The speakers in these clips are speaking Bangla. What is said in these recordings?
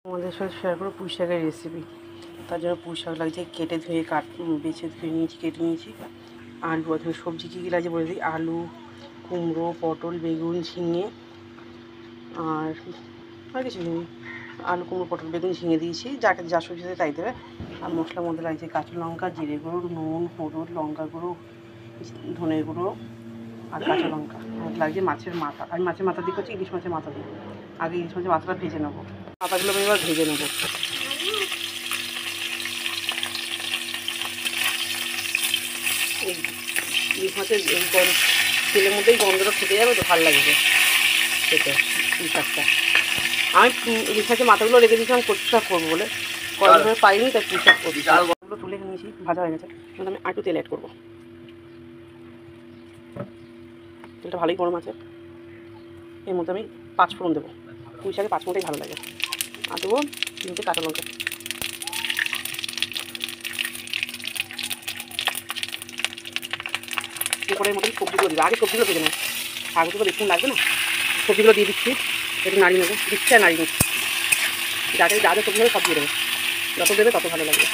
আমাদের সাথে শেয়ার করো পুঁই শাকের রেসিপি। তার জন্য পুঁই শাক লাগছে, কেটে ধুয়ে বেছে ধুয়ে নিয়েছি, কেটে নিয়েছি। আলু অথবা সবজি কী কী লাগছে বলে দিই। আলু, কুমড়ো, পটল, বেগুন, ঝিঙে আর কিছু নেই। আলু, কুমড়ো, পটল, বেগুন, ঝিঙে দিয়েছি, যাকে যা সবজি দেবে তাই দেবে। আর মশলার মধ্যে লাগছে কাঁচা লঙ্কা, জিরে গুঁড়ো, নুন, হলুদ, লঙ্কা গুঁড়ো, ধনে গুঁড়ো আর কাঁচা লঙ্কা। আর লাগছে মাছের মাথা। আমি মাছের মাথা দিয়ে করছি, ইলিশ মাছের মাথা দিয়ে। আগে ইলিশ মাছের মাথাটা ভেজে নেবো, মাথাগুলো আমি এবার ভেজে নেবো। ইলিশ মাছের তেলের মধ্যেই গন্ধটা থেকে যাবে, তো ভালো লাগবে খেতে পুঁই শাকটা। আমি ইলিশ মাছের মাথাগুলো রেখে দিয়েছিলাম কচু শাক করবো বলে, করার সময় পাইনি, তাই পুঁই শাক করছি। চালগুলো তুলে নিয়েছি, ভাজা হয়ে গেছে। কিন্তু আমি একটু তেল অ্যাড করবো, তেলটা ভালোই গরম আছে। এর মধ্যে আমি 5 ফোড়ন দেবো। পুঁই শাকে 5 ফোড়নটাই ভালো লাগে। আর দেবো 3টে কাঁচা লঙ্কা। এরপরে মতন সবজিগুলো দিই, আগে সবজিগুলো ভেজে নেব, শাকগুলো বেশিক্ষণ লাগবে না। সবজিগুলো দিয়ে দিচ্ছি, একটু নাড়িয়ে নেবো, দিচ্ছি আর নাড়িয়ে নিচ্ছি। যাতে যা যা সবজি হবে সব দিয়ে দেবো, যত দেবে তত ভালো লাগবে।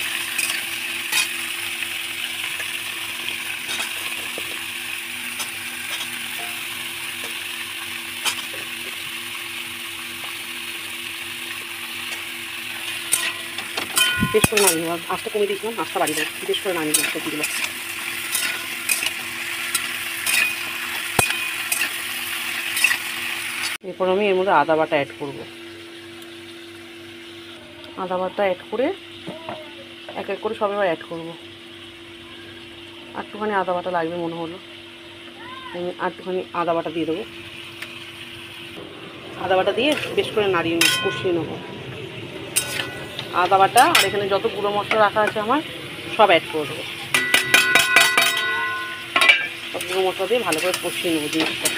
বেশ করে নামিয়ে নেব, আঁচটা কমিয়ে দিয়েছিলাম, আঁচটা বাড়িয়ে দেবো, বেশ করে নামিয়ে নেব সবজিগুলো। এরপর আমি এর মধ্যে আদা বাটা অ্যাড করব। আদা বাটা অ্যাড করে এক এক করে সব এবার অ্যাড করব। একটুখানি আদা বাটা লাগবে মনে হলো, আমি একটুখানি আদা বাটা দিয়ে দেবো। আদা বাটা দিয়ে বেশ করে নাড়িয়ে কষিয়ে নেবো। আদা বাটা আর এখানে যত গুঁড়ো মশলা রাখা আছে আমার সব অ্যাড করে দেবো। সব গুঁড়ো মশলা দিয়ে ভালো করে কষিয়ে নেবো জিনিসটা।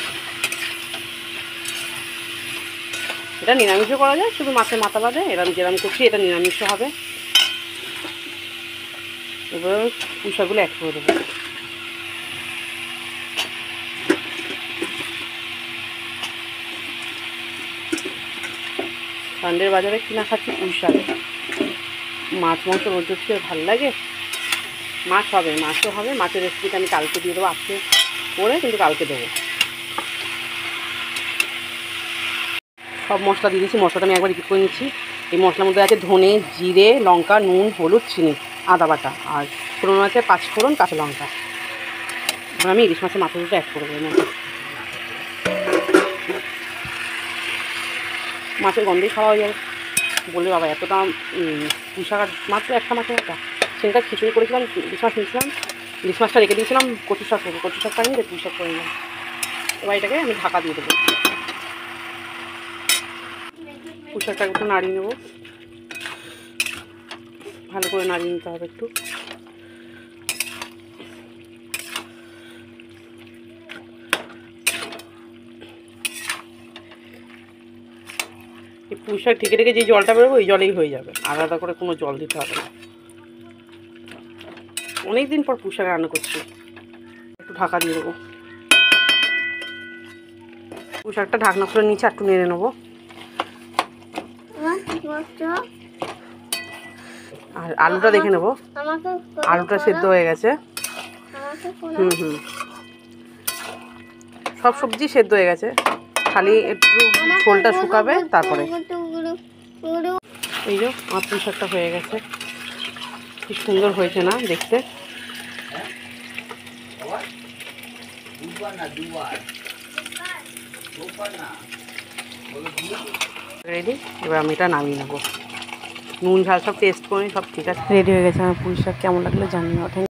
এটা নিরামিষও করা যায়, শুধু মাছের মাথা বাদে এরম যেরকম করছি এটা নিরামিষও হবে। এবার পুঁই শাকগুলো অ্যাড করে দেবো। সানডের বাজারে কিনা খাচ্ছি পুঁই শাক। মাছ মাংস রোজ হচ্ছে ভালো লাগে। মাছ হবে, মাছও হবে। মাছের রেসিপিটা আমি কালকে দিয়ে দেবো, আজকে করে কিন্তু কালকে দেবো। সব মশলা দিয়ে দিয়েছি, মশলাটা আমি একবার রিপিট করে নিচ্ছি। এই মশলার মধ্যে আছে ধনে, জিরে, লঙ্কা, নুন, হলুদ, চিনি, আদা বাটা, আর ফোড়ন আছে 5 ফোড়ন, কাঁচা লঙ্কা। এবার আমি ইলিশ মাছের মাথা দুটো অ্যাড করে দেবো। মাছের গন্ধেই খাওয়া হয়ে যাবে। বললে বাবা এতটা পুঁই শাক, মাত্র একটা মাছের একটা। সেটা খিচুড়ি করেছিলাম, ইলিশ মাছ নিয়েছিলাম, ইলিশ মাছটা রেখে দিয়েছিলাম কচু শাক করবো, কচু শাক পাইনি, পুঁই শাক করে নিলাম। এবার এটাকে আমি ঢাকা দিয়ে দেবো। পুঁই শাকটা একটু নাড়িয়ে নেবো, ভালো করে নাড়িয়ে নিতে হবে একটু। এই পুঁই শাক ঢেকে ঢেকে যে জলটা বেরোবে ওই জলেই হয়ে যাবে, আলাদা করে কোনো জল দিতে হবে না। অনেক দিন পর পুঁই শাক রান্না করছি, একটু ঢাকা দিয়ে দেবো। পুঁই শাকটা ঢাকনা খুলে নিচে একটু নেড়ে নেবো। আর আলুটা দেখে নেবো, আলুটা সেদ্ধ হয়ে গেছে। সব সবজি সেদ্ধ হয়ে গেছে, খালি একটু ঝোলটা শুকাবে তারপরে। এই যে আমার পুঁই শাকটা হয়ে গেছে, কি সুন্দর হয়েছে না দেখতে। রেডি, এবার আমি এটা নামিয়ে নেবো। নুন ঝাল সব টেস্ট করে সব ঠিক আছে, রেডি হয়ে গেছে আমার পুঁই শাক। কেমন লাগলো জানিও।